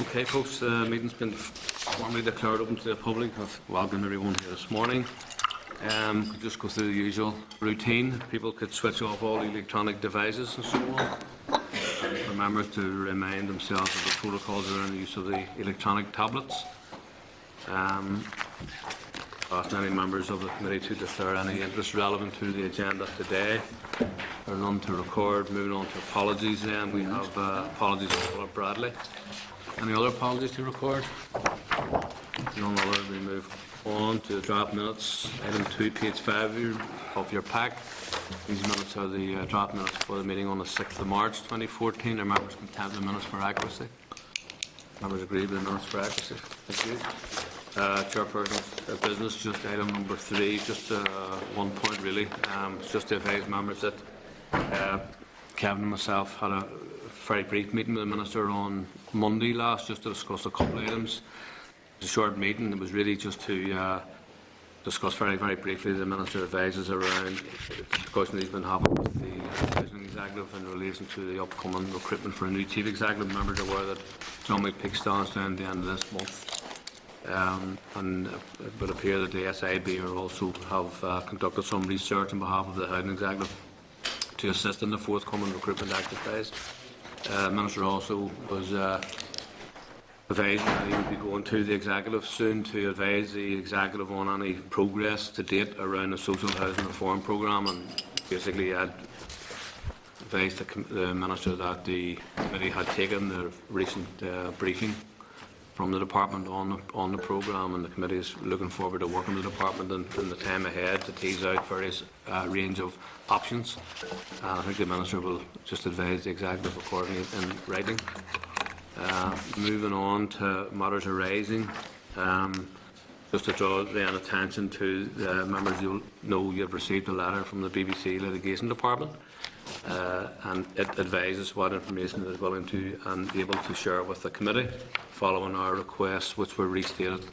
Okay, folks, the meeting's been formally declared open to the public. I've welcomed everyone here this morning. Could just go through the usual routine. People could switch off all electronic devices and so on. And for members to remind themselves of the protocols around the use of the electronic tablets. Ask any members of the committee to declare any interest relevant to the agenda today. There are none to record. Moving on to apologies then. We have apologies from Paula Bradley. Any other apologies to record? None other. We move on to the draft minutes. Item 2, page 5 of your pack. These minutes are the draft minutes for the meeting on the 6th of March 2014. Are members content with the minutes for accuracy? Members agree with the minutes for accuracy? Thank you. Chairperson's business, just item number 3, just one point really. Just to advise members that Kevin and myself had a very brief meeting with the Minister on Monday last, just to discuss a couple of items. It was a short meeting. It was really just to discuss very briefly the Minister advises around the discussion he's been having with the President Executive in relation to the upcoming recruitment for a new Chief Executive. Members are aware that John McPeak stands down at the end of this month. And it would appear that the SIB are also have conducted some research on behalf of the Housing Executive to assist in the forthcoming recruitment exercise. Minister also was advised that he would be going to the Executive soon to advise the Executive on any progress to date around the social housing reform programme, and basically had advised the Minister that the committee had taken the recent briefing from the Department on the programme, and the committee is looking forward to working with the Department in the time ahead to tease out various range of options. I think the Minister will just advise the Executive accordingly in writing. Moving on to matters arising, just to draw the attention to the members, you'll know you've received a letter from the BBC Litigation Department, and it advises what information it is willing to and able to share with the committee following our requests, which were restated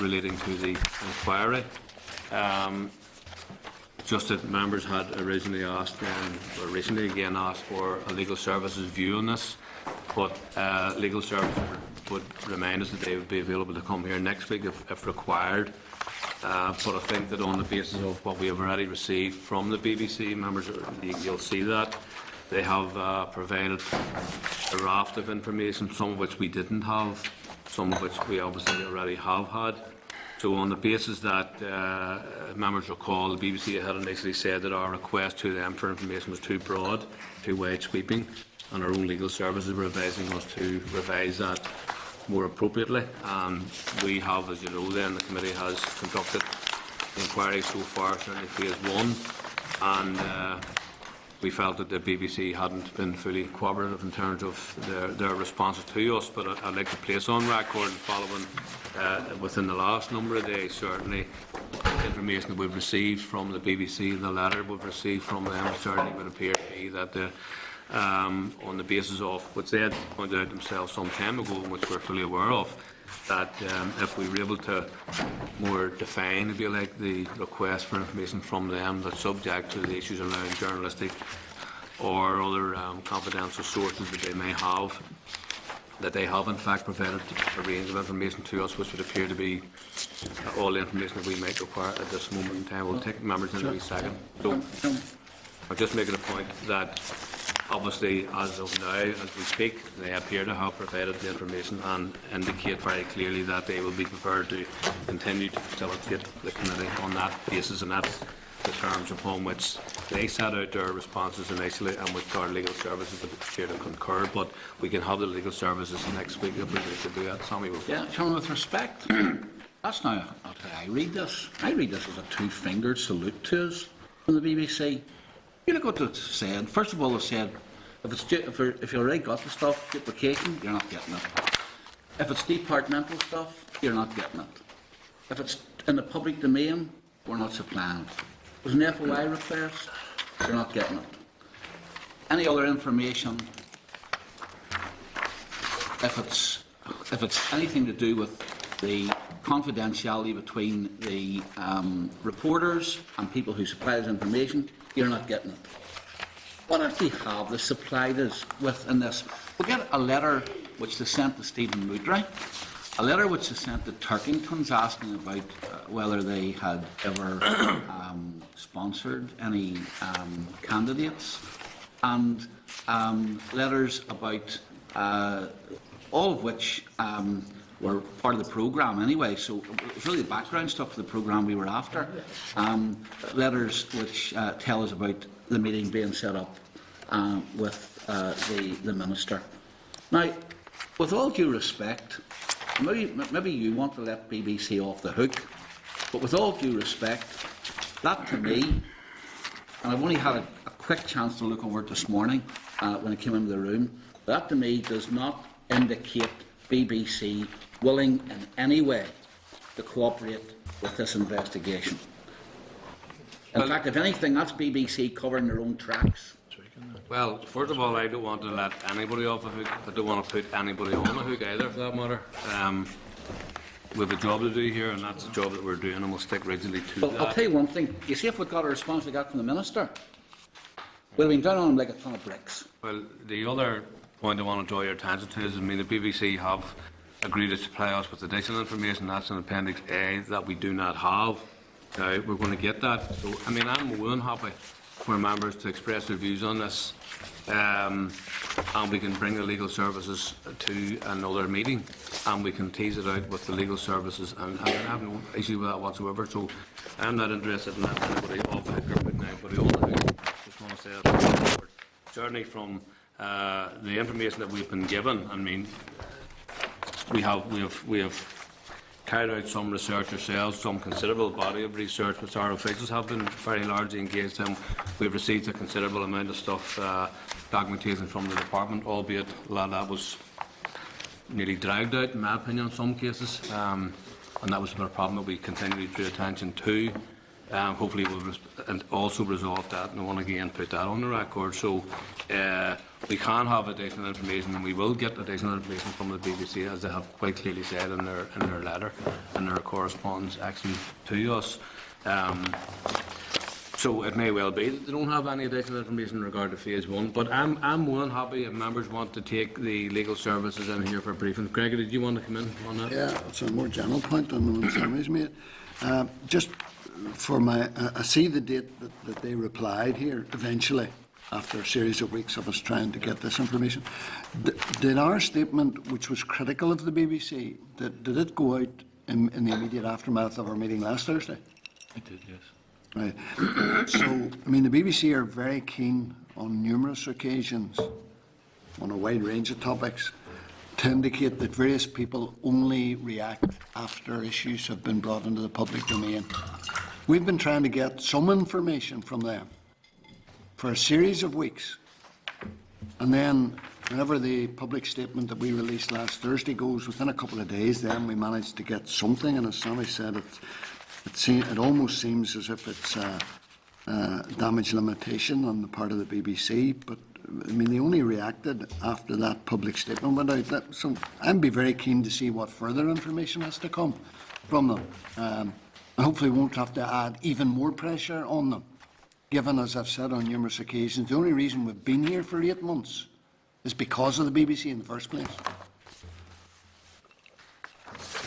relating to the inquiry. Just that members had originally asked or recently again asked for a legal services view on this, but legal services would remind us that they would be available to come here next week if required. But I think that on the basis of what we have already received from the BBC, members, you'll see that they have provided a raft of information, some of which we didn't have, some of which we obviously already have had. So on the basis that members recall, the BBC had initially said that our request to them for information was too broad, too wide sweeping, and our own legal services were advising us to revise that more appropriately. We have, as you know, then the committee has conducted the inquiry so far, certainly phase 1, and we felt that the BBC hadn't been fully cooperative in terms of their responses to us. But I'd like to place on record, following within the last number of days, certainly the information that we've received from the BBC and the letter we've received from them certainly would appear to be that on the basis of which they had pointed out themselves some time ago, and which we're fully aware of, that if we were able to more define, if you like, the request for information from them that's subject to the issues around journalistic or other confidential sources that they may have, that they have in fact provided a range of information to us which would appear to be all the information that we might require at this moment in time. We'll take members in a wee second. So I'm just making a point that obviously, as of now, as we speak, they appear to have provided the information and indicate very clearly that they will be prepared to continue to facilitate the committee on that basis, and that's the terms upon which they set out their responses initially, and which our legal services appear to concur. But we can have the legal services next week if we need to do that. Sammy will. Yeah, Sean, with respect, that's now how I read this. I read this as a two-fingered salute to us from the BBC. You look what it said. First of all, it said, if you already got the stuff, duplication, you're not getting it. If it's departmental stuff, you're not getting it. If it's in the public domain, we're not supplying it. If there's an FOI request, you're not getting it. Any other information, if it's anything to do with the confidentiality between the reporters and people who supply this information, you're not getting it. What actually have they supplied us with in this? we get a letter which they sent to Stephen Moodry, a letter which they sent to Turkingtons asking about whether they had ever sponsored any candidates, and letters about all of which were part of the programme anyway, so it was really the background stuff for the programme we were after. Letters which tell us about the meeting being set up with the Minister. Now, with all due respect, maybe you want to let BBC off the hook, but with all due respect, that to me, and I've only had a quick chance to look over it this morning when I came into the room, that to me does not indicate BBC willing in any way to cooperate with this investigation. In fact, if anything, that's BBC covering their own tracks. Well, first of all, I don't want to let anybody off the hook. I don't want to put anybody on the hook either, for that matter. We have a job to do here, and that's the job that we're doing, and we'll stick rigidly to Well, that. I'll tell you one thing. You see, if we got a response we got from the Minister, we'd have been down on him like a ton of bricks. Well, the other point I want to draw your attention to is, the BBC have agreed to supply us with additional information. That's in Appendix A that we do not have. We're going to get that. So, I'm more than happy for members to express their views on this, and we can bring the legal services to another meeting, and we can tease it out with the legal services, and I have no issue with that whatsoever. So I'm not interested in letting anybody off the hook or putting anybody on the hook. Just want to say that certainly from the information that we've been given. We have carried out some research ourselves, some considerable body of research which our officials have been very largely engaged in. We've received a considerable amount of stuff, documentation from the department, albeit a lot of that was nearly dragged out, in my opinion, in some cases, and that was a problem that we continually drew attention to. Hopefully we'll also resolve that, and I want to again put that on the record. So we can have additional information, and we will get additional information from the BBC, as they have quite clearly said in their letter and their correspondence actually to us. So it may well be that they don't have any additional information in regard to Phase 1, but I'm more than happy if members want to take the legal services in here for a briefing. Gregory, did you want to come in on that? Yeah, it's a more general point than the one Sammy's made. Just for I see the date that they replied here eventually, after a series of weeks of us trying to get this information. Did our statement, which was critical of the BBC, did it go out in the immediate aftermath of our meeting last Thursday? It did, yes. Right. So, the BBC are very keen on numerous occasions, on a wide range of topics, to indicate that various people only react after issues have been brought into the public domain. We've been trying to get some information from them for a series of weeks, and then whenever the public statement that we released last Thursday goes, within a couple of days, then we managed to get something, and as Sammy said, it almost seems as if it's damage limitation on the part of the BBC, but they only reacted after that public statement went out. So I'd be very keen to see what further information has to come from them. And hopefully won't have to add even more pressure on them, given, as I've said on numerous occasions, the only reason we've been here for 8 months is because of the BBC in the first place.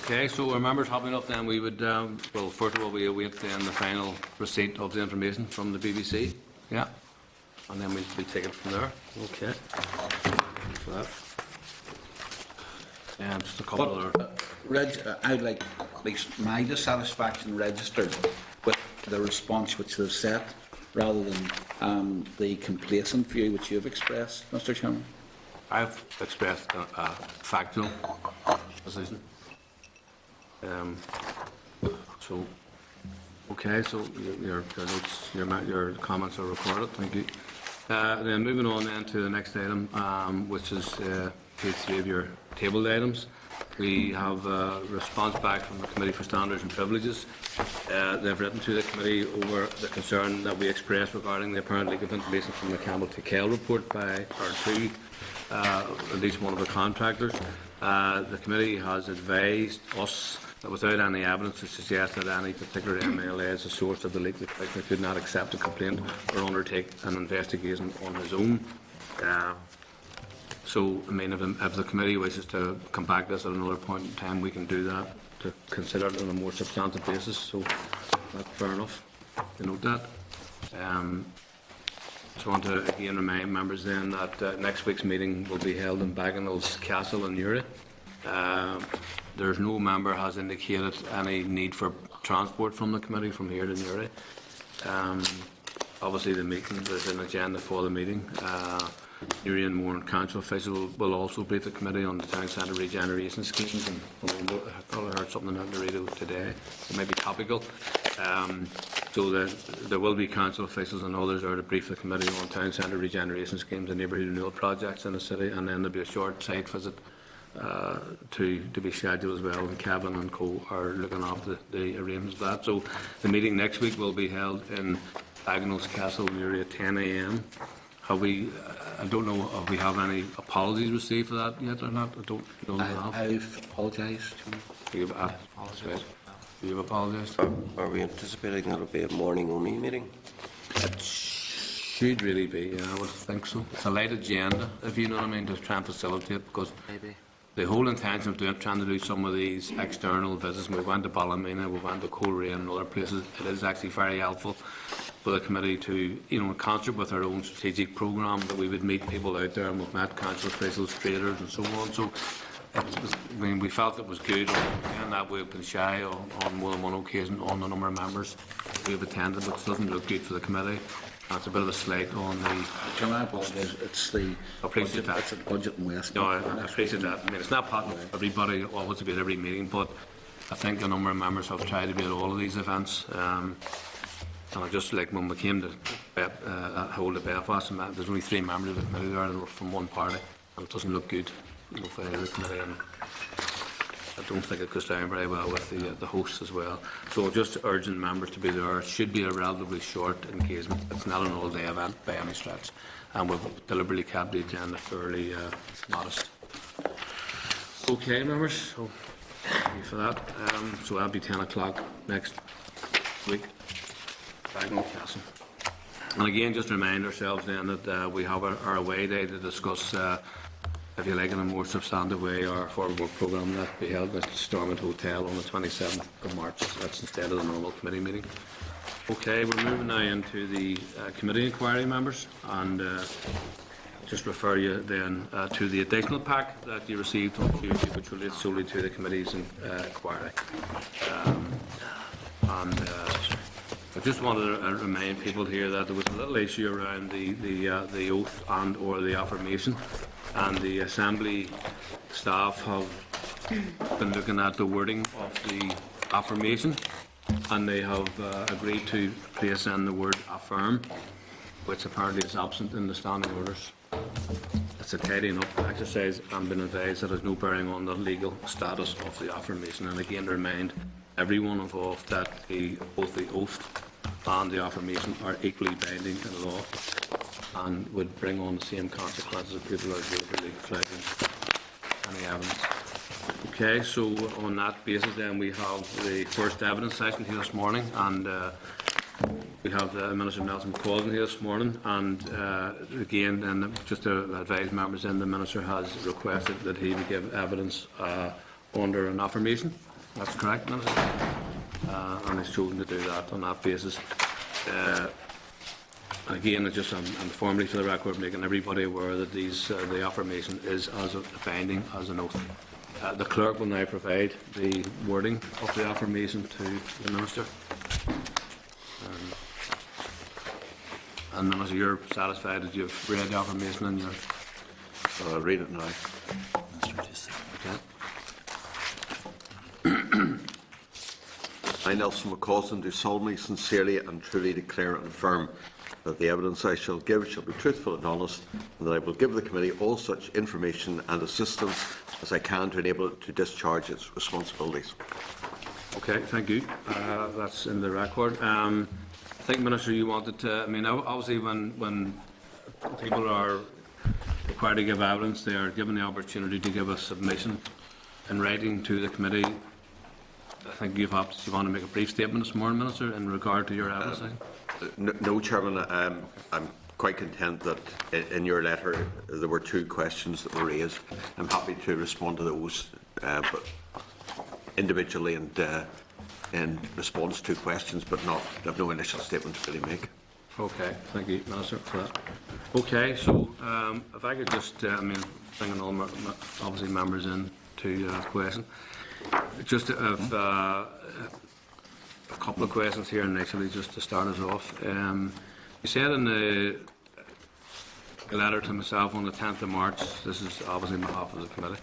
Okay, so are members happy enough then? We would, well, first of all, we await then the final receipt of the information from the BBC. Yeah. And then we'll take it from there. Okay. For that. And just a couple other. I'd like at least my dissatisfaction registered with the response which they've set, rather than the complacent view which you've expressed, Mr. Chairman. I've expressed a factual position. So, okay, so your notes, your comments are recorded. Thank you. Then moving on then to the next item, which is page 3 of your tabled items. We have a response back from the Committee for Standards and Privileges. They've written to the committee over the concern that we expressed regarding the apparent leak of information from the Campbell Tickell report by at least one of the contractors. The committee has advised us that without any evidence to suggest that any particular MLA is the source of the leak, the Commissioner could not accept a complaint or undertake an investigation on his own. So, I mean, if the committee wishes to come back to this at another point in time, we can do that to consider it on a more substantive basis. So, that's fair enough to note that. So I want to again remind members then that next week's meeting will be held in Bagenal's Castle in Newry. There's no member has indicated any need for transport from the committee from here to Newry. Obviously, the meeting, there's an agenda for the meeting. Newry and Mourne Council official will also brief the committee on the town centre regeneration schemes. And I thought I heard something on the radio today. It may be topical. So there will be council officials and others there to brief the committee on town centre regeneration schemes and neighbourhood renewal projects in the city, and then there'll be a short site visit to be scheduled as well, and Kevin and co are looking after the arrangements of that. So the meeting next week will be held in Bagenal's Castle, Newry at 10 a.m. Have we? I don't know if we have any apologies received for that yet or not. I don't know. I've apologised. You've apologised. Are we anticipating that it'll be a morning-only meeting? It should really be. Yeah, I would think so. It's a light agenda, if you know what I mean, to try and facilitate, because the whole intention of trying to do some of these external visits, we went to Ballymena, we went to Coleraine and other places, it is actually very helpful for the committee to, in concert with our own strategic programme, that we would meet people out there, and we've met council officials, traders and so on. So we felt it was good, and that we've been shy on more than one occasion on the number of members we've attended, which doesn't look good for the committee. That's a bit of a slight on the... Can I apologise? It's the appreciate that. It's the budget and waste. No, I appreciate that. I mean, it's not part of everybody always to be at every meeting, but I think a number of members have tried to be at all of these events. And I just like when we came to hold at Belfast, and there's only 3 members of the committee there and we're from one party, and it doesn't look good for the committee, and I don't think it goes down very well with the hosts as well. So just urging members to be there. It should be a relatively short engagement. It's not an all-day event by any stretch, and we've deliberately kept the agenda fairly modest. Okay, members, so thank you for that. So that'll be 10 o'clock next week. Bagenal Castle. And again, just remind ourselves then that we have our away day to discuss, if you like, in a more substantive way, our forward work programme that will be held at Stormont Hotel on the 27th of March. That's instead of the normal committee meeting. Okay, we're moving now into the committee inquiry, members, and just refer you then to the additional pack that you received on Tuesday, which relates solely to the committee's inquiry. I just wanted to remind people here that there was a little issue around the oath and or the affirmation, and the Assembly staff have been looking at the wording of the affirmation, and they have agreed to place in the word affirm, which apparently is absent in the standing orders. It's a tidying up exercise, and been advised that it has no bearing on the legal status of the affirmation. And again, remind everyone involved that both the oath and the affirmation are equally binding in law and would bring on the same consequences if people are deliberately flagging any evidence. Okay, so on that basis then we have the first evidence session here this morning, and we have Minister Nelson McCausland here this morning, and again then just to advise members then, the Minister has requested that he would give evidence under an affirmation. That's correct, Minister? And he's chosen to do that on that basis. Again, just I'm formally for the record making everybody aware that the affirmation is as binding as an oath. The clerk will now provide the wording of the affirmation to the Minister. And Minister, you're satisfied that you've read the affirmation and you're... I'll read it now. Okay. I, Nelson McCausland, do solemnly, sincerely and truly declare and affirm that the evidence I shall give shall be truthful and honest, and that I will give the committee all such information and assistance as I can to enable it to discharge its responsibilities. Okay, thank you. That's in the record. I think, Minister, you wanted to... I mean, obviously when people are required to give evidence, they are given the opportunity to give a submission in writing to the committee. I think you want to make a brief statement this morning, Minister, in regard to your evidence. No, Chairman. I'm quite content that in your letter there were 2 questions that were raised. I'm happy to respond to those, but individually and in response to questions, but not have no initial statement to really make. Okay, thank you, Minister, for that. Okay, so if I could just, bringing all obviously members in to question, just have a couple of questions here initially, just to start us off. You said in the letter to myself on the 10th of March, this is obviously on behalf of the committee,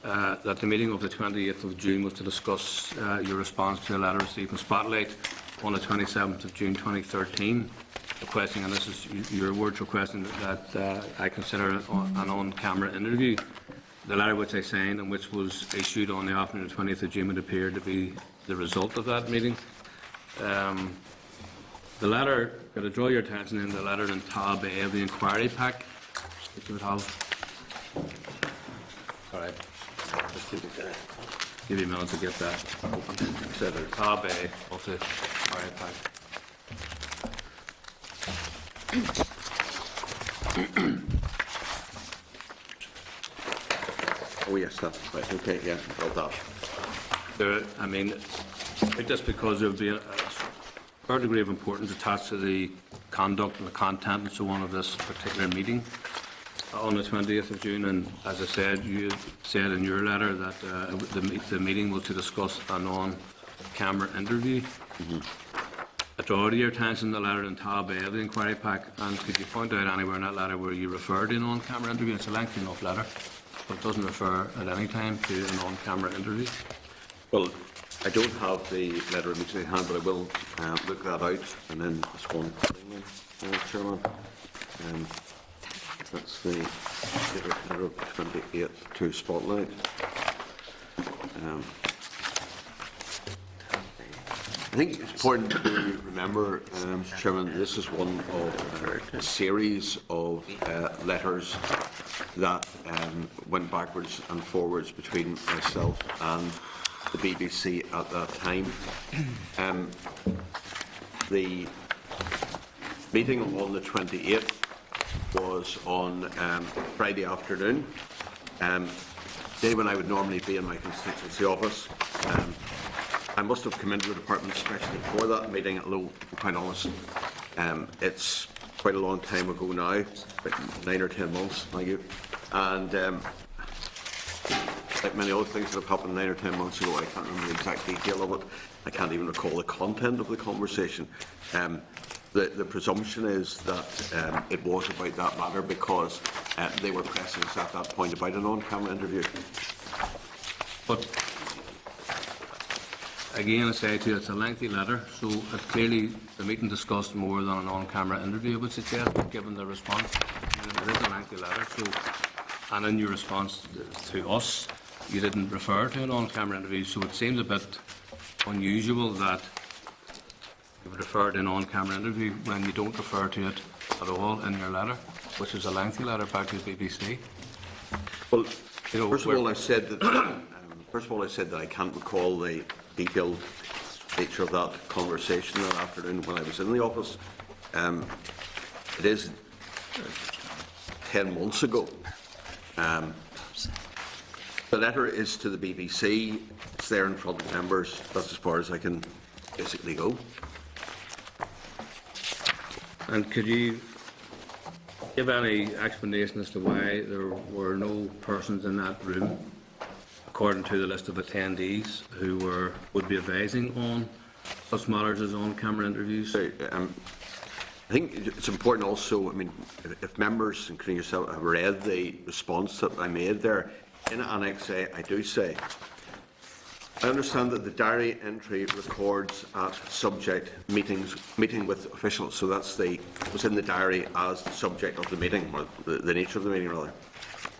that the meeting of the 28th of June was to discuss your response to a letter received from Spotlight on the 27th of June 2013, requesting, and this is your words, requesting that I consider an on-camera interview. The letter which I signed and which was issued on the afternoon of the 20th of June would appear to be the result of that meeting. The letter, got to draw your attention in the letter in tab A of the inquiry pack, which you would have. All right. Just give you a minute to get that open. So the tab A of the inquiry pack. Oh yes, that's right. Okay, yeah, got that. Just because there would be a fair degree of importance attached to the conduct and the content and so on of this particular meeting on the 20th of June, and as I said, you said in your letter that the meeting was to discuss an on-camera interview. I draw to your attention the letter in tab A of the inquiry pack, and could you point out anywhere in that letter where you referred to an on-camera interview? It's a lengthy enough letter, but it doesn't refer at any time to an on-camera interview. Well, I don't have the letter immediately in hand, but I will look that out and then respond, Chairman. That's the letter of 28th to Spotlight. I think it's important to remember, Mr. Chairman, this is one of a series of letters that went backwards and forwards between myself and the BBC at that time. The meeting on the 28th was on Friday afternoon, day when I would normally be in my constituency office. I must have come into the department especially for that meeting, although, quite honest, it's quite a long time ago now, about 9 or 10 months, thank you. And like many other things that have happened 9 or 10 months ago, I can't remember the exact detail of it. I can't even recall the content of the conversation. The presumption is that it was about that matter because they were pressing us at that point about an on-camera interview. But again, I say to you, it's a lengthy letter, so clearly the meeting discussed more than an on-camera interview, I would suggest, given the response. It is a lengthy letter, and in your response to us, you didn't refer to an on-camera interview, so it seems a bit unusual that you would refer to an on-camera interview when you don't refer to it at all in your letter, which is a lengthy letter back to the BBC. Well, first of all, I said that I can't recall the detailed nature of that conversation that afternoon when I was in the office. It is 10 months ago. The letter is to the BBC. It's there in front of members. That's as far as I can basically go. And could you give any explanation as to why there were no persons in that room, according to the list of attendees, who would be advising on such matters as on-camera interviews? So, I think it's important also, if members, including yourself, have read the response that I made there, in Annex A, I do say, I understand that the diary entry records at subject meeting with officials, so that's was in the diary as the subject of the meeting, or the nature of the meeting rather.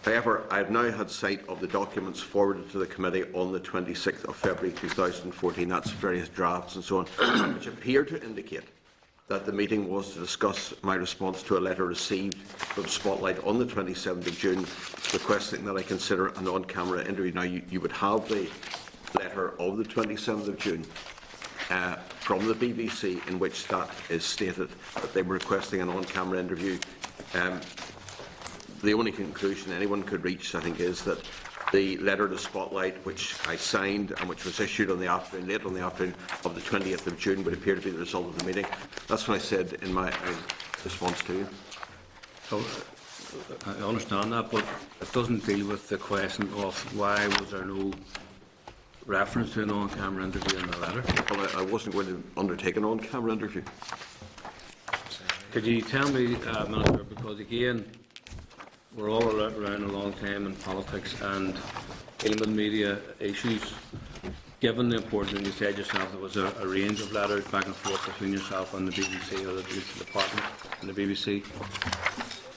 However, I have now had sight of the documents forwarded to the committee on the 26th of February 2014, that's various drafts and so on, which appear to indicate that the meeting was to discuss my response to a letter received from Spotlight on the 27th of June requesting that I consider an on-camera interview. Now, you would have the letter of the 27th of June. from the BBC in which that is stated, that they were requesting an on-camera interview. The only conclusion anyone could reach, I think, is that the letter to Spotlight, which I signed and which was issued on the afternoon, late on the afternoon of the 20th of June, would appear to be the result of the meeting. That's what I said in my response to you. So, I understand that, but it doesn't deal with the question of why was there no reference to an on-camera interview in the letter. Well, I wasn't going to undertake an on-camera interview. Could you tell me, Minister, because again, we're all around a long time in politics and dealing with media issues, given the importance, and you said yourself there was a range of letters back and forth between yourself and the BBC or the department and the BBC.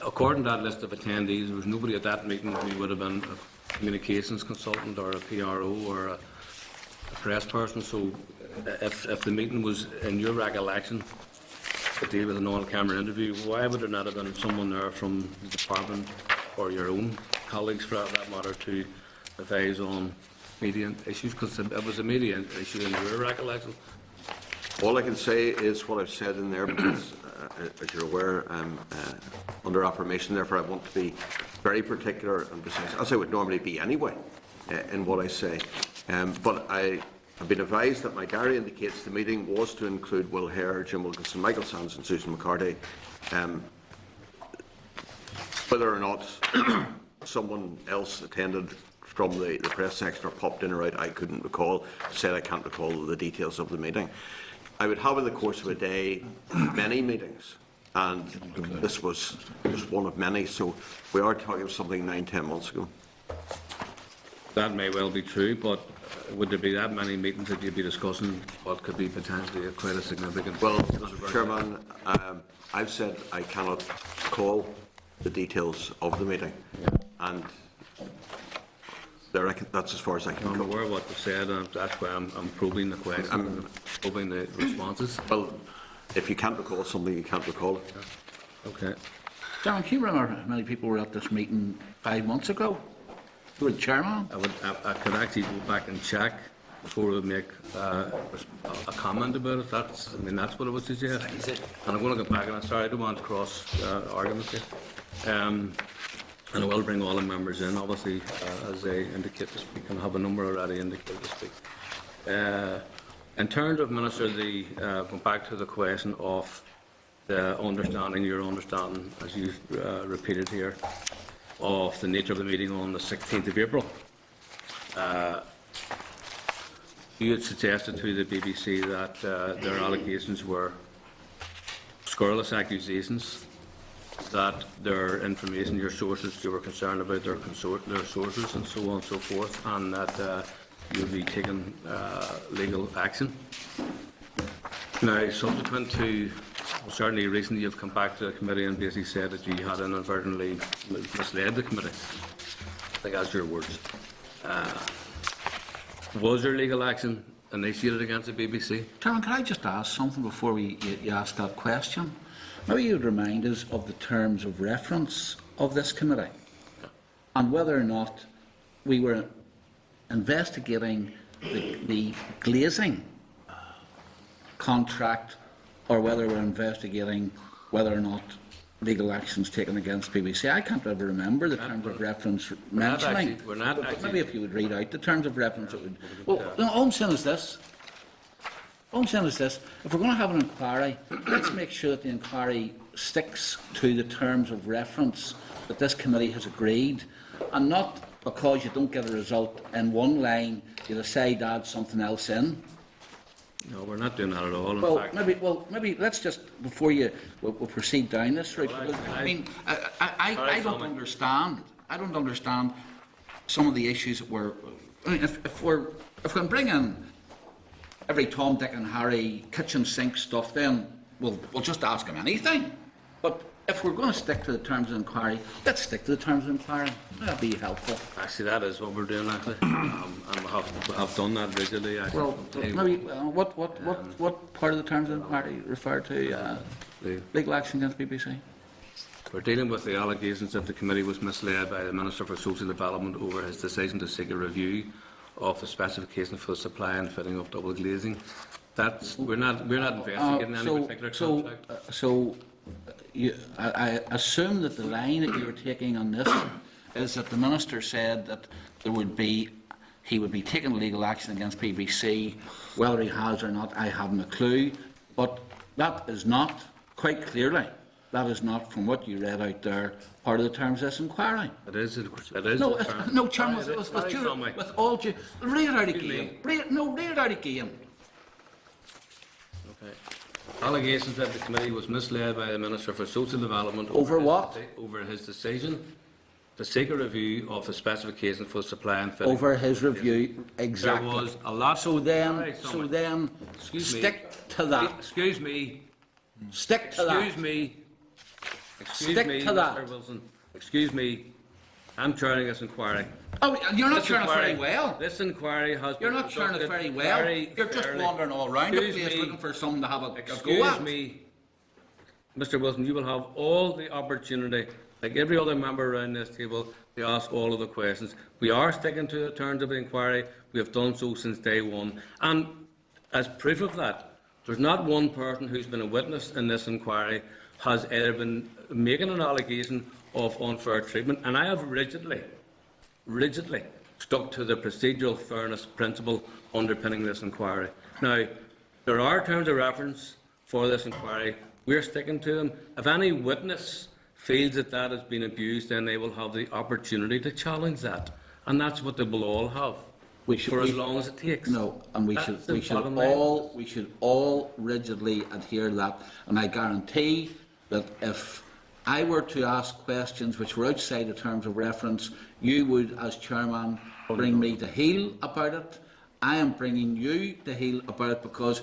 According to that list of attendees, there was nobody at that meeting who would have been a communications consultant or a PRO or a press person. So if the meeting was, in your recollection, to deal with an on-camera interview, why would there not have been someone there from the department or your own colleagues, for that matter, to advise on media issues? Because it was a media issue in your recollection. All I can say is what I've said in there, because, as you're aware, I'm under affirmation, therefore I want to be very particular and precise, as I would normally be anyway, in what I say. But I have been advised that my diary indicates the meeting was to include Will Hare, Jim Wilkinson, Michael Sands and Susan McCarthy. Whether or not someone else attended from the press section or popped in or out, I couldn't recall. Said I can't recall the details of the meeting. I would have in the course of a day many meetings, and this was just one of many, so we are talking of something 9-10 months ago. That may well be true, but would there be that many meetings that you'd be discussing what could be potentially quite a significant... Well, Mr. Chairman, I've said I cannot recall the details of the meeting, and that's as far as I can I'm go. aware of what you said, and that's why I'm probing the question, probing the responses. Well, if you can't recall something, you can't recall it. Okay. Darren, can you remember how many people were at this meeting 5 months ago? You were the chairman. I could actually go back and check before we make a comment about it. That's what I would suggest. And I'm going to go back, and I'm sorry, I don't want to cross arguments here. And I will bring all the members in, obviously, as they indicate to speak, and have a number already indicated to speak. In terms of, Minister, going back to the question of the understanding, your understanding, as you repeated here, of the nature of the meeting on the 16th of April, you had suggested to the BBC that their allegations were scurrilous accusations, that their information, your sources, you were concerned about their sources and so on and so forth, and that you would be taking legal action. Now, subsequent to, certainly recently, you've come back to the committee and basically said that you had inadvertently misled the committee. I think that's your words. Was there legal action initiated against the BBC? Darren, can I just ask something before you ask that question? Maybe you'd remind us of the terms of reference of this committee and whether or not we were investigating the glazing contract, or whether we're investigating whether or not legal actions taken against BBC. I can't ever remember the terms of reference mentioning. We're not actually. Maybe if you would read out the terms of reference, it would. Well, all I'm saying is this. If we're going to have an inquiry, let's make sure that the inquiry sticks to the terms of reference that this committee has agreed, and not because you don't get a result in one line, you decide to add something else in. No, we're not doing that at all. In Well, fact, maybe let's just, before we'll proceed down this route. Well, Because, I- I mean, Sorry, I don't Tommy. understand. I don't understand some of the issues that we're. I mean, if we can bring in every Tom, Dick, and Harry kitchen sink stuff, then we'll just ask them anything. But if we're going to stick to the terms of inquiry, let's stick to the terms of inquiry. That'd be helpful. actually, that is what we're doing, actually. And we have done that regularly, actually. Well, maybe what part of the terms of inquiry refer to The- legal action against BBC? We're dealing with the allegations that the committee was misled by the Minister for Social Development over his decision to seek a review of the specification for the supply and fitting of double glazing. We're not investigating any particular contract. I assume that the line that you're taking on this is that the Minister said that he would be taking legal action against BBC. Whether he has or not, I haven't a clue. But that is not, quite clearly, that is not, from what you read out there, part of the terms of this inquiry. It is. No, Chairman, with all due... Read it out again. Read it out again. Okay. Allegations that the committee was misled by the Minister for Social Development Over what? Over his decision to seek a review of the specification for supply and fitting. Over his review, exactly. There was a lot. So then, stick to that. Excuse me. Stick to that. Stick to that. Mr. Wilson. Excuse me. I'm chairing this inquiry. Oh, you're not chairing it very well. This inquiry has been You're not chairing it very well. You're just wandering all around the place looking for someone to have a go at. Excuse me, Mr. Wilson, you will have all the opportunity, like every other member around this table, to ask all of the questions. We are sticking to the terms of the inquiry. We have done so since day one. And as proof of that, there's not one person who's been a witness in this inquiry has either been making an allegation of unfair treatment, and I have rigidly stuck to the procedural fairness principle underpinning this inquiry. Now, there are terms of reference for this inquiry. We're sticking to them. If any witness feels that that has been abused, then they will have the opportunity to challenge that, and that's what they will all have. For as long as it takes. No, and we should all rigidly adhere to that. And I guarantee that if I were to ask questions which were outside the terms of reference, you would, as chairman, bring me to heel about it. I am bringing you to heel about it because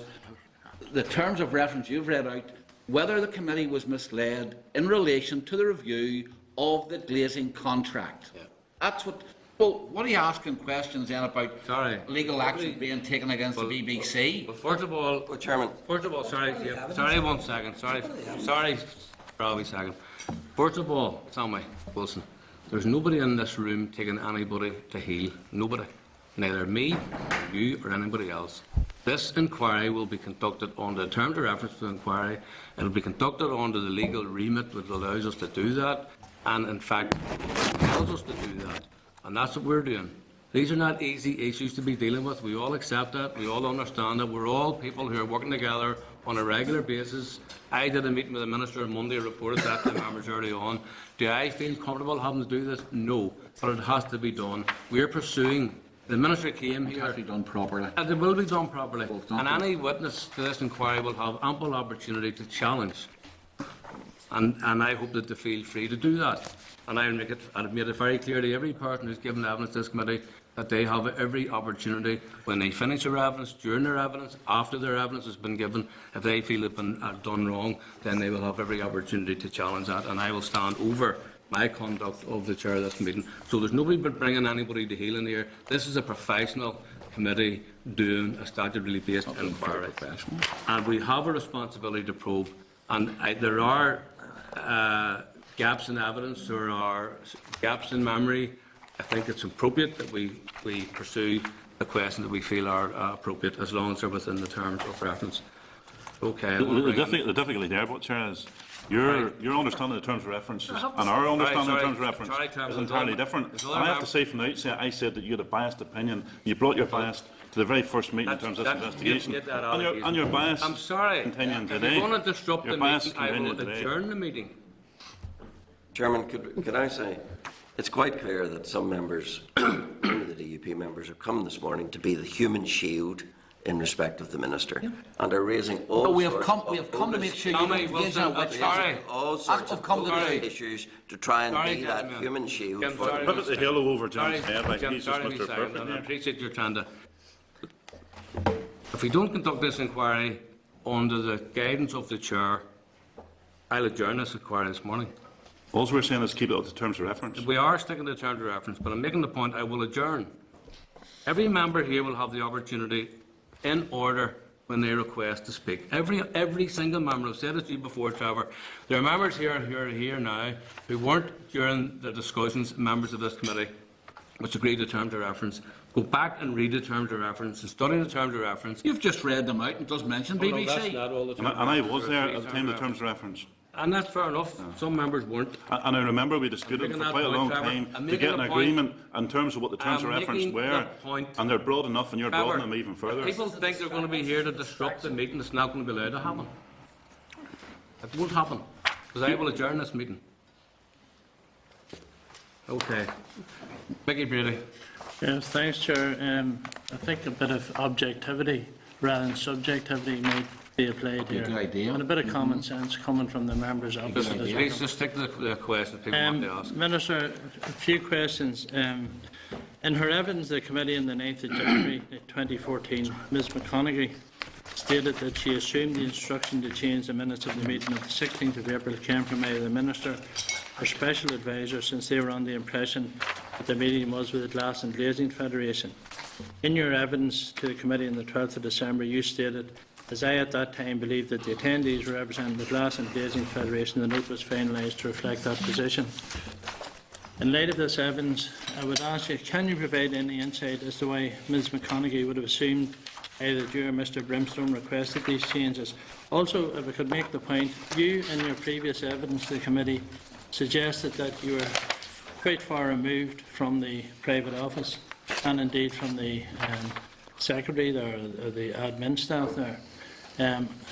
the terms of reference you've read out, whether the committee was misled in relation to the review of the glazing contract. Yeah. That's what. Well, what are you asking questions then about legal action being taken against the BBC? Well, first of all, Chairman. First of all, sorry, 1 second. Sorry, probably second. First of all, Tommy Wilson, there's nobody in this room taking anybody to heel. Nobody. Neither me, you, or anybody else. This inquiry will be conducted under the terms of reference to the inquiry. It will be conducted under the legal remit which allows us to do that, and in fact, tells us to do that. And that's what we're doing. These are not easy issues to be dealing with. We all accept that. We all understand that. We're all people who are working together on a regular basis. I did a meeting with the Minister on Monday, reported that to the members early on. Do I feel comfortable having to do this? No. But it has to be done. We're pursuing. The Minister came here. It has to be done properly. And it will be done properly. And any witness to this inquiry will have ample opportunity to challenge. And I hope that they feel free to do that. And I've made it very clear to every person who's given evidence to this committee that they have every opportunity when they finish their evidence, during their evidence, after their evidence has been given. If they feel it's been done wrong, then they will have every opportunity to challenge that. And I will stand over my conduct of the chair of this meeting. So there's nobody but bringing anybody to heel in here. This is a professional committee doing a statutorily based inquiry. And we have a responsibility to probe. And there are gaps in evidence, there are gaps in memory. I think it's appropriate that we pursue the questions that we feel are appropriate, as long as they're within the terms of reference. Okay. The difficulty there, but Chair, is your understanding of the terms of reference and our understanding of the terms of reference is entirely different. And I have to say from the outset, I said that you had a biased opinion. You brought your bias to the very first meeting in terms of this investigation. And your bias continuing today. If you want to disrupt the meeting, I will adjourn the meeting. Chairman, could I say, it's quite clear that some members, the DUP members, have come this morning to be the human shield in respect of the Minister, and are raising all we have come to make sure you engage in all sorts of issues to try and be that human shield. Put the halo over John's head like he's just Mr. Perfect. I appreciate your trying to. If we don't conduct this inquiry under the guidance of the chair, I'll adjourn this inquiry this morning. All we're saying is keep it up to terms of reference. We are sticking to the terms of reference, but I'm making the point I will adjourn. Every member here will have the opportunity, in order, when they request to speak. Every single member. I've said it to you before, Trevor. There are members here now who weren't during the discussions, members of this committee. which agreed the terms of reference, go back and read the terms of reference and study the terms of reference. You've just read them out and it does mention Oh, no, BBC. that's not all the And terms of I reference. was there Three at the time of the terms of reference. And that's fair enough. Some members weren't. And I remember we disputed making for that quite a point, long Trevor. time I'm to making get an a point. agreement in terms of what the terms I'm of reference making were, that point. and they're broad enough, and you're Trevor, broadening them even further. People think they're going to be here to disrupt the meeting. It's not going to be allowed to happen. It won't happen, because I will adjourn this meeting. Okay. Mickey Brady. Yes, thanks, Chair. I think a bit of objectivity rather than subjectivity might be applied here. Good idea. And a bit of common sense coming from the members opposite as well. Please just stick to the questions people want to ask. Minister, a few questions. In her evidence, the committee on the 9th of January 2014, Ms McConaughey stated that she assumed the instruction to change the minutes of the meeting of the 16th of April came from either the Minister or Special Advisor, since they were on the impression that the meeting was with the Glass and Glazing Federation. In your evidence to the committee on the 12th of December, you stated, as I at that time believed that the attendees were representing the Glass and Glazing Federation, the note was finalised to reflect that position. In light of this evidence, I would ask you, can you provide any insight as to why Ms McConaughey would have assumed either you or Mr Brimstone requested these changes? Also, if I could make the point, you in your previous evidence to the committee suggested that you were quite far removed from the private office and indeed from the secretary there, or the admin staff there.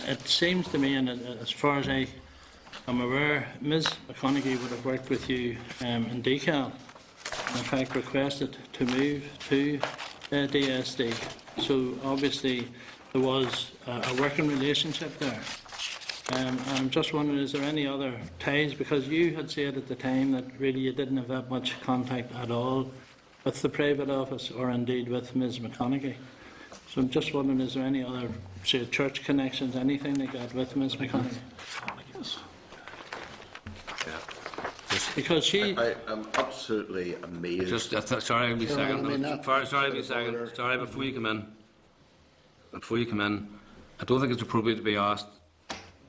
It seems to me, and as far as I am aware, Ms McConaughey would have worked with you in DCAL, and in fact requested to move to DSD. So obviously there was a working relationship there. I'm just wondering, is there any other ties? Because you had said at the time that really you didn't have that much contact at all with the private office or indeed with Ms McConaughey. So I'm just wondering, is there any other, say, church connections, anything like that with Ms McConaughey? Because she... I am absolutely amazed. Just, sorry, I'll be Chairman, I mean, second. that- Sorry, I'll be second. Sorry, before you come in, I don't think it's appropriate to be asked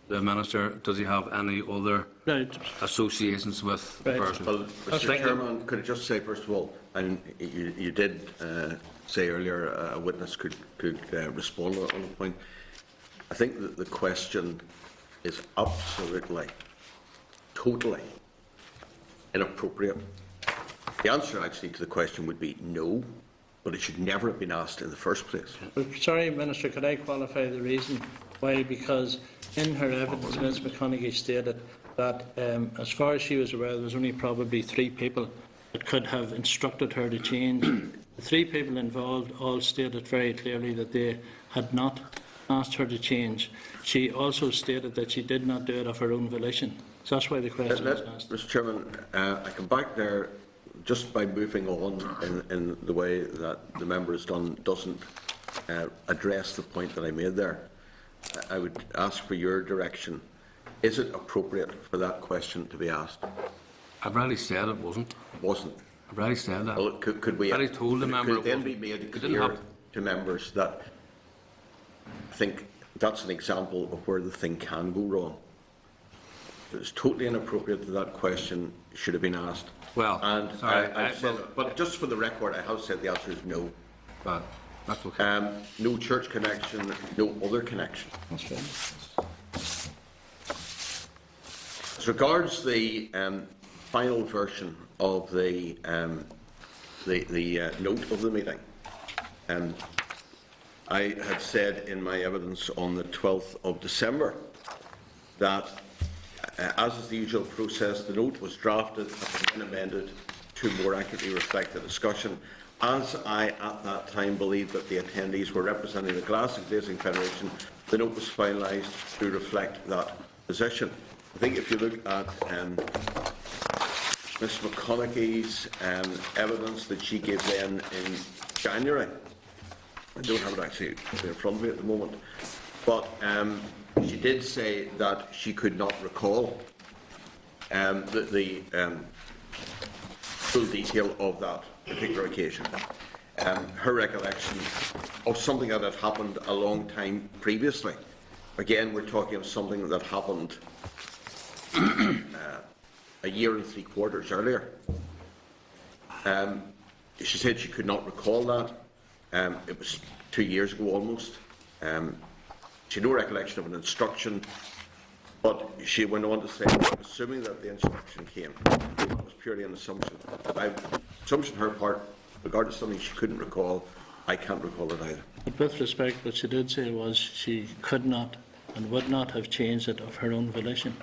the Minister, does he have any other Right. associations with the Right. person? Well, I Mr think- Chairman, could I just say, first of all, and you did say earlier a witness could respond on the point. I think that the question is absolutely, totally inappropriate. The answer actually to the question would be no, but it should never have been asked in the first place. Sorry, Minister, could I qualify the reason why? Because in her evidence, Ms McConaughey stated that, as far as she was aware, there was only probably 3 people that could have instructed her to change. The 3 people involved all stated very clearly that they had not asked her to change. She also stated that she did not do it of her own volition. So that's why the question was asked. Mr. Chairman, I come back there just by moving on in the way that the member has done doesn't address the point that I made there. I would ask for your direction. Is it appropriate for that question to be asked? I've already said it wasn't. It wasn't. I've already said that. Well, could we? I already told the member Could it then it be wasn't. made It didn't clear happen. to members that I think that's an example of where the thing can go wrong? It's totally inappropriate that that question should have been asked. Well, and sorry, I've said, but just for the record, I have said the answer is no. But that's okay. No church connection, no other connection. That's fair. As regards the final version of the note of the meeting, I had said in my evidence on the 12th of December that, as is the usual process, the note was drafted and then amended to more accurately reflect the discussion. As I, at that time, believed that the attendees were representing the Glass and Glazing Federation, the note was finalised to reflect that position. I think if you look at Ms McConaughey's evidence that she gave then in January, I don't have it actually in front of me at the moment, but she did say that she could not recall the full detail of that particular occasion. Her recollection of something that had happened a long time previously. Again, we're talking of something that happened a year and 3 quarters earlier. She said she could not recall that. It was 2 years ago almost. She had no recollection of an instruction, but she went on to say, assuming that the instruction came, it was purely an assumption. Assumption on her part, regarding something she couldn't recall, I can't recall it either. But with respect, what she did say was she could not and would not have changed it of her own volition.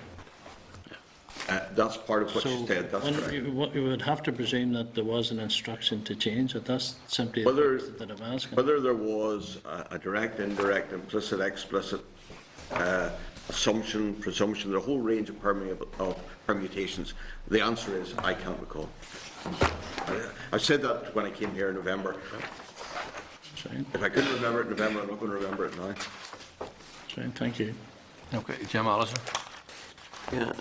That's part of what So she said. That's correct. you would have to presume that there was an instruction to change it. That's simply the Whether- question that I'm asking. Whether there was a direct, indirect, implicit, explicit assumption, presumption, there are a whole range of permutations. The answer is I can't recall. I said that when I came here in November. That's right. If I couldn't remember it in November, I'm not going to remember it now. That's right. Thank you. Okay, Jim Allister. Yeah,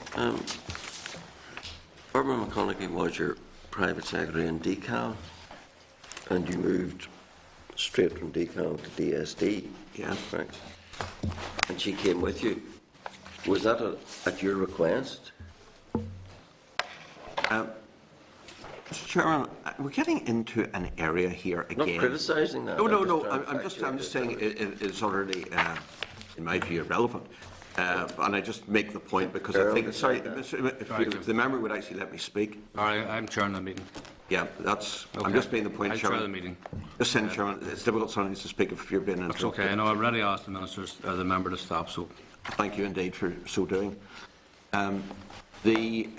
Barbara McConaughey was your private secretary in DCAL, and you moved straight from DCAL to DSD. Yeah. Right. And she came with you. Was that at your request? Mr. Chairman, we're getting into an area here Not again. criticising that. No. I'm I'm just saying it's already, in my view, irrelevant. And I just make the point because I think, sorry, if the member would actually let me speak. All right, I'm chairing the meeting. Yeah, that's, I'm Okay. just making the point, I'll chair Chairman. the meeting. Just saying, Chairman, it's difficult sometimes to speak if you're being That's interrupted. okay. I know I've already asked the ministers, the member to stop, so Thank you indeed for so doing. The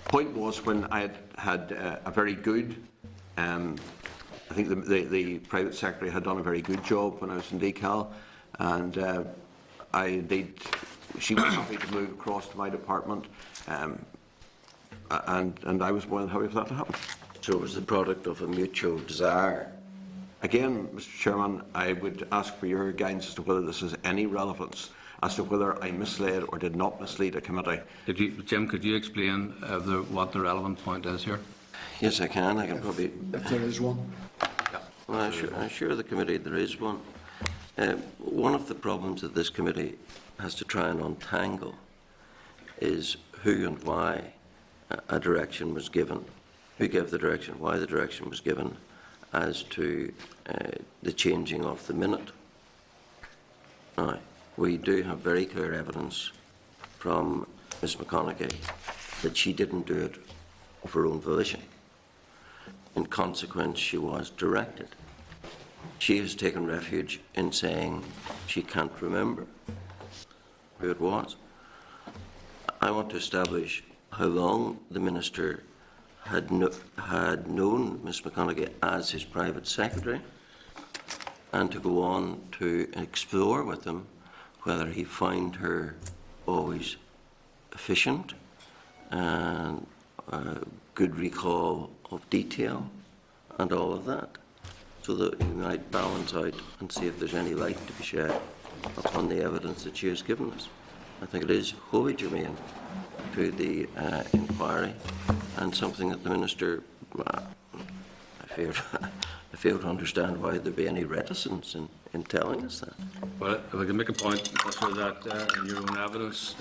point was when I had a very good, I think the private secretary had done a very good job when I was in DCAL, and she was happy to move across to my department, and I was more than happy for that to happen. So it was the product of a mutual desire. Again, Mr. Chairman, I would ask for your guidance as to whether this has any relevance, as to whether I misled or did not mislead a committee. Jim, could you explain what the relevant point is here? Yes, I can. I can probably. If there is one. Well, I assure the committee there is one. One of the problems that this committee has to try and untangle is who and why a direction was given, who gave the direction, why the direction was given as to the changing of the minute. Now, we do have very clear evidence from Ms McConaughey that she didn't do it of her own volition. In consequence, she was directed. She has taken refuge in saying she can't remember who it was. I want to establish how long the Minister had known Ms McConaughey as his private secretary, and to go on to explore with him whether he found her always efficient and good recall of detail and all of that, so that he might balance out and see if there's any light to be shed upon the evidence that she has given us. I think it is wholly germane to the inquiry, and something that the Minister, I fail to understand why there'd be any reticence in telling us that. Well, if I can make a point, Minister, that in your own evidence,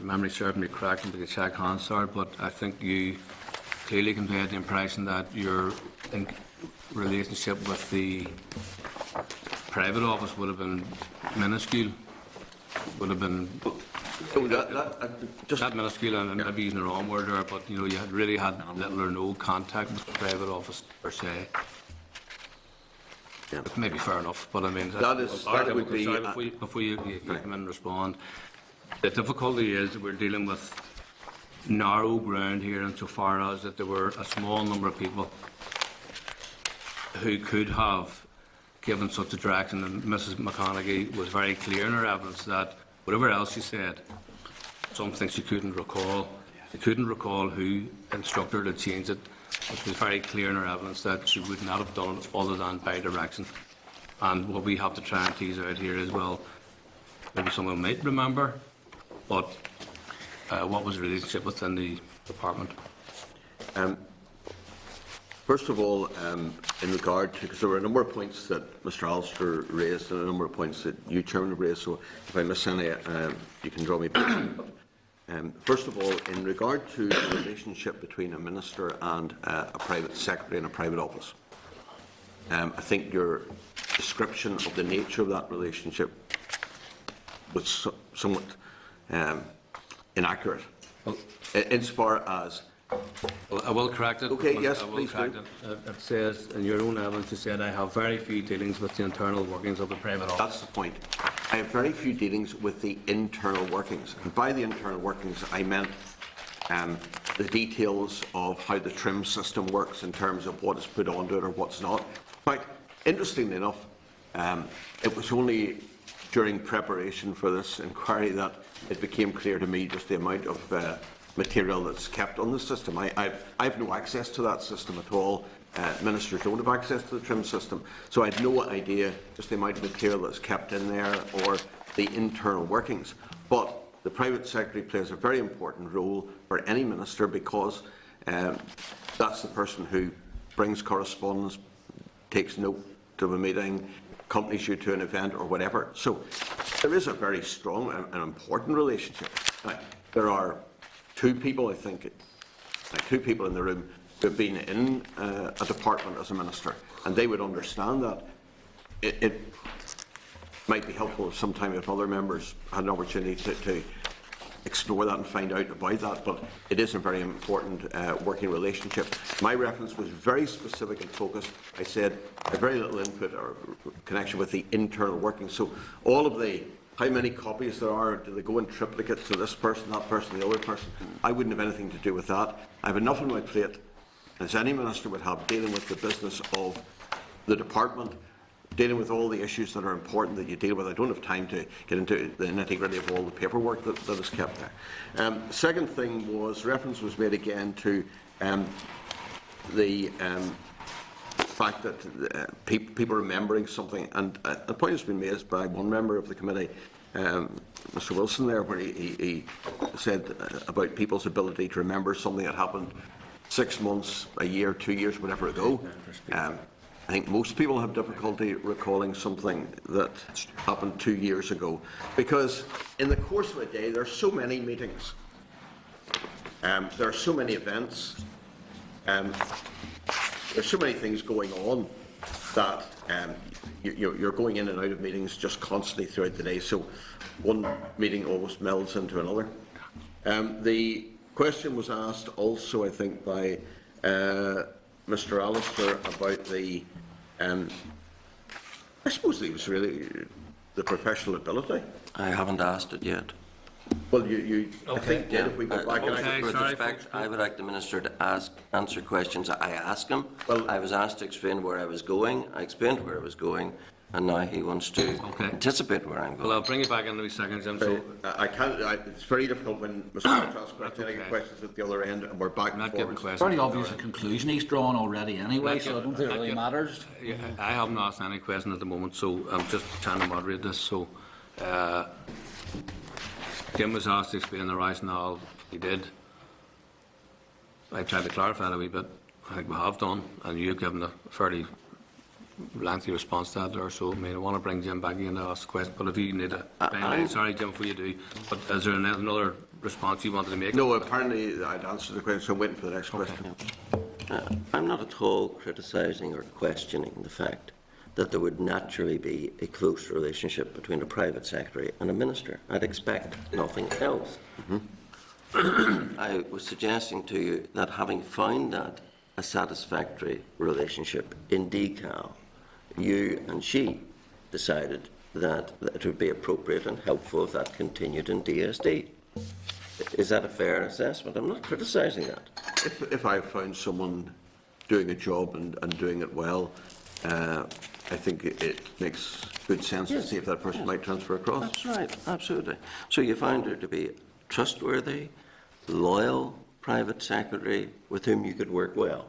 memory served me correct and to check Hansard, but I think you clearly conveyed the impression that your relationship with the private office would have been minuscule, would have been not minuscule, and maybe using the wrong word there, but you had really had little or no contact with the private office per se. Yeah. It may be fair enough, but I mean, That would be. before you come in and respond, the difficulty is that we're dealing with narrow ground here insofar as that there were a small number of people who could have given such a direction, and Mrs McConaughey was very clear in her evidence that whatever else she said, some things she couldn't recall. She couldn't recall who instructed her to change it, which was very clear in her evidence that she would not have done it other than by direction. And what we have to try and tease out here is, well, maybe someone might remember, but what was the relationship within the department? First of all, in regard to, because there were a number of points that Mr Allister raised and a number of points that you, Chairman, have raised, so if I miss any, you can draw me back. First of all, in regard to the relationship between a minister and a private secretary in a private office, I think your description of the nature of that relationship was somewhat inaccurate, insofar as. Well, I will correct it. Okay, yes, I will please correct do. it. It says, in your own evidence, you said, I have very few dealings with the internal workings of the private office. That's the point. I have very few dealings with the internal workings. And by the internal workings, I meant the details of how the trim system works in terms of what is put onto it or what's not. In fact, interestingly enough, it was only during preparation for this inquiry that it became clear to me just the amount of material that's kept on the system. I have no access to that system at all. Ministers don't have access to the trim system, so I had no idea just the amount of material that's kept in there or the internal workings. But the private secretary plays a very important role for any minister, because that's the person who brings correspondence, takes note of a meeting, accompanies you to an event or whatever. So there is a very strong and important relationship. Now, there are two people, I think, two people in the room who have been in a department as a minister, and they would understand that. It might be helpful sometime if other members had an opportunity to explore that and find out about that, but it is a very important working relationship. My reference was very specific and focused. I said very little input or connection with the internal working. So all of the how many copies there are, do they go in triplicate to this person, that person, the other person? I wouldn't have anything to do with that. I have enough on my plate, as any minister would have, dealing with the business of the department, dealing with all the issues that are important that you deal with. I don't have time to get into the nitty-gritty of all the paperwork that is kept there. Second thing was, reference was made again to the fact that people remembering something, and a point has been made by one member of the committee, Mr. Wilson there, where he said about people's ability to remember something that happened 6 months, a year, 2 years, whatever ago. I think most people have difficulty recalling something that happened 2 years ago, because in the course of a day there are so many meetings, there are so many events, there's so many things going on that you're going in and out of meetings just constantly throughout the day, so one meeting almost melds into another. The question was asked also, I think, by Mr. Alistair about the, I suppose it was really the professional ability. I haven't asked it yet. Well, you I think did, if we go back. With respect, I would like the minister to answer questions I ask him. Well, I was asked to explain where I was going. I explained where I was going, and now he wants to anticipate where I'm going. Well, I'll bring you back in a wee second, Jim. So I can't. it's very difficult when Mr. March asks questions at the other end, and we're back and not giving forward. questions. Very obvious the conclusion he's drawn already anyway, so I don't think it really matters. Yeah, I haven't asked any question at the moment, so I'm just trying to moderate this. So, Jim was asked to explain the rationale. He did. I tried to clarify it a wee bit. I think we have done, and you've given a fairly lengthy response to that there. So, I mean, I want to bring Jim back in to ask a question, but if you need a sorry, Jim, before you do, but is there another response you wanted to make? No, apparently I'd answered the question, so I'm waiting for the next question. I'm not at all criticising or questioning the fact that there would naturally be a close relationship between a private secretary and a minister. I'd expect nothing else. I was suggesting to you that having found that a satisfactory relationship in DCAL, you and she decided that it would be appropriate and helpful if that continued in DSD. Is that a fair assessment? I'm not criticising that. If I found someone doing a job and doing it well, I think it makes good sense to see if that person might transfer across. That's right, absolutely. So you found her to be trustworthy, loyal private secretary with whom you could work well?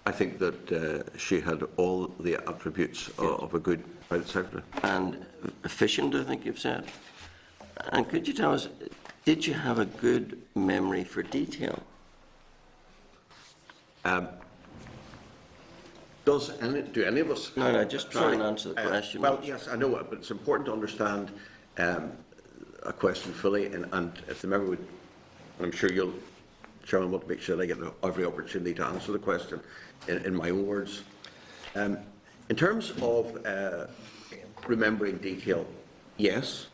I think that she had all the attributes of a good private secretary. And efficient, I think you've said. And could you tell us, did you have a good memory for detail? Do any of us? No, just try and answer the question. Well, yes, I know, but it's important to understand a question fully, and if the member would, and I'm sure you'll, Chairman, want to make sure that I get every opportunity to answer the question in my own words. In terms of remembering detail, yes.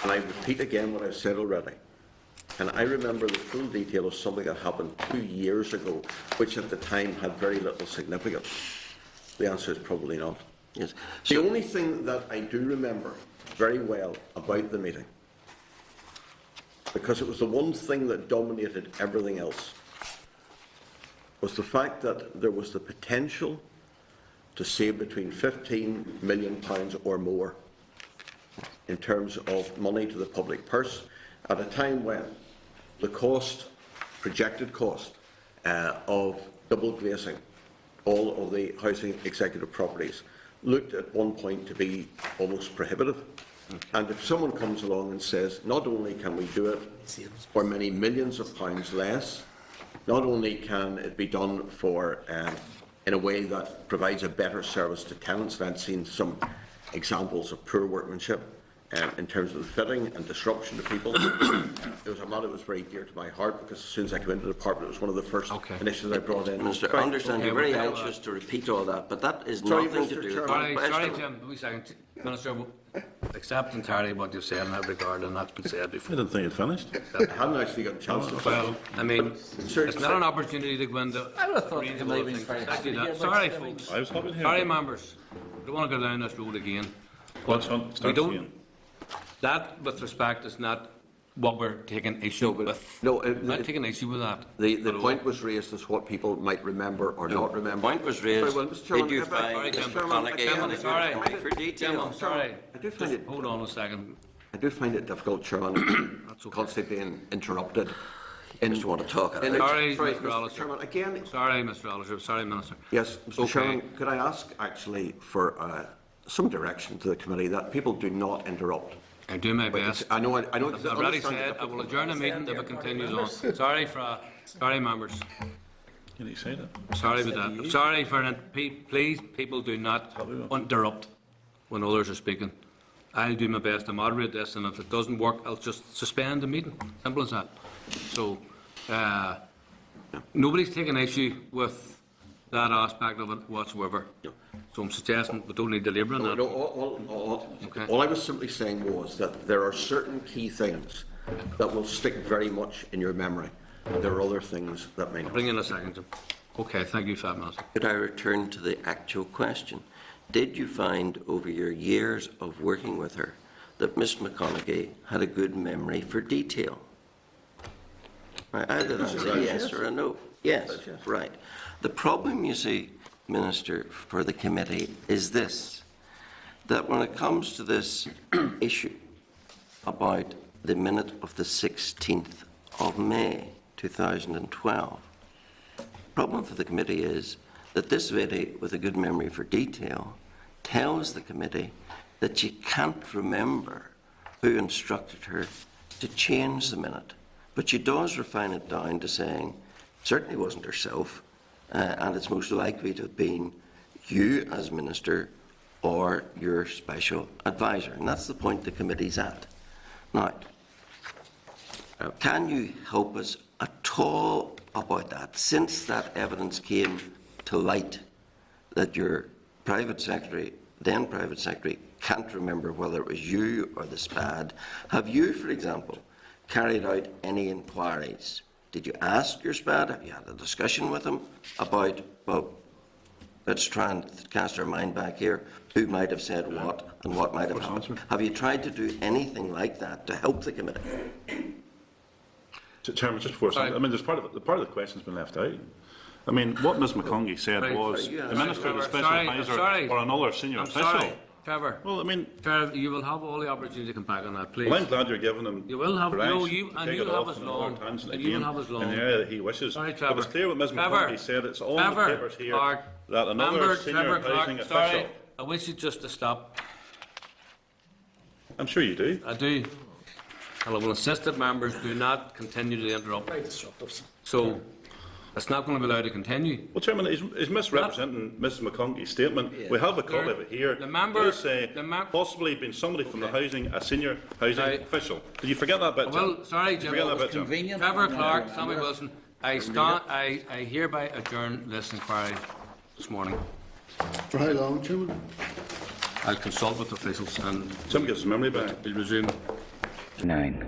And I repeat again what I've said already. And I remember the full detail of something that happened 2 years ago, which at the time had very little significance. The answer is probably not. Yes. The only thing that I do remember very well about the meeting, because it was the one thing that dominated everything else, was the fact that there was the potential to save between £15 million or more in terms of money to the public purse at a time when the cost, projected cost, of double glazing all of the housing executive properties looked at one point to be almost prohibitive. And if someone comes along and says, not only can we do it for many millions of pounds less, not only can it be done for in a way that provides a better service to tenants, and I've seen some examples of poor workmanship in terms of the fitting and disruption to people. It was a matter that was very dear to my heart, because as soon as I came into the department, it was one of the first initiatives I brought in. Minister, I understand you're very anxious to repeat all that, but that is nothing to do with my Sorry, question. Jim, wait a second. Minister, accept entirely what you've said in that regard, and that's been said I before. didn't think you'd finished. I haven't actually got a chance to Well, I mean, it's not an opportunity to go into I would have thought a range the of other committee was things. very happy to hear about Sorry, this. folks. I was happy to hear Sorry, that. members. I don't want to go down this road again. Let's We start don't. again. That, with respect, is not what we're taking issue with. No, We're not taking issue with that. The point was raised as what people might remember or not The remember. point was raised, Sorry, well, Mr. Chairman, did you if I- find Sorry, Ms Jim. McConaughey Jim, and the sorry. committee for Jim, detail? I'm sorry. I do find it. Hold on a second. I do find it difficult, Chairman, constantly being interrupted. Just want to talk. Sorry, Sorry, Mr. Mr. Allister. Chairman, again. Sorry, Mr. Allister. Sorry, Minister. Yes, Mr. Okay. Chairman, could I ask actually for some direction to the committee that people do not interrupt? I do my best. I know. I've already said I will adjourn the meeting if it continues on. Sorry, members. Can you say that? Sorry about that. I'm sorry for that. Please, people, do not interrupt when others are speaking. I'll do my best to moderate this, and if it doesn't work, I'll just suspend the meeting. Simple as that. So, nobody's taking issue with that aspect of it whatsoever. So I'm suggesting we don't need to labour on that. No, Okay. all I was simply saying was that there are certain key things that will stick very much in your memory. There are other things that may not. Bring in a second, Jim. Okay, thank you, 5 minutes. Could I return to the actual question? Did you find over your years of working with her that Ms McConaughey had a good memory for detail? Right, either that's a yes or a no. Yes, right. The problem, you see, Minister, for the committee is this, that when it comes to this issue about the minute of the 16th of May 2012, the problem for the committee is that this lady with a good memory for detail tells the committee that she can't remember who instructed her to change the minute. But she does refine it down to saying, certainly wasn't herself, and it's most likely to have been you as Minister or your special advisor. And that's the point the committee's at. Now, can you help us at all about that? Since that evidence came to light that your private secretary, then private secretary, can't remember whether it was you or the SPAD, have you, for example, carried out any inquiries? Did you ask your SPAD? Have you had a discussion with them about, well, let's try and cast our mind back here, who might have said what and what might have happened? Have you tried to do anything like that to help the committee? Chairman, just before, I mean, there's part of the question's been left out. I mean, what Ms McConaughey said was the Minister, the Special Advisor, or another senior I'm official. sorry, Trevor. Well, I mean, Trevor, you will have all the opportunity to come back on that, please. well, I'm glad you're giving him. You will have the rights no, to you take and it you'll have off as on long. another tangent And you'll again have as long. in the area that he wishes. Sorry, But Trevor. it's clear what Ms Trevor. McConaughey said. It's on the Trevor papers here Clark. that another Member senior Trevor housing Clark. official. Sorry, I wish you just to stop. I'm sure you do. I do. And I will insist that members do not continue to interrupt. So, It's not going to be allowed to continue. Well, Chairman, he's misrepresenting Mrs McConkey's statement. We have a copy of it here. The member- They say possibly been somebody from the housing, a senior housing Now- official. Did you forget that bit, Jim? Well, sorry, Did Jim. you forget that bit, Jim? Convenient. Trevor Clark, Sammy Wilson, I hereby adjourn this inquiry this morning. For how long, Chairman? I'll consult with officials and Jim gets his memory back. we'll resume. 9.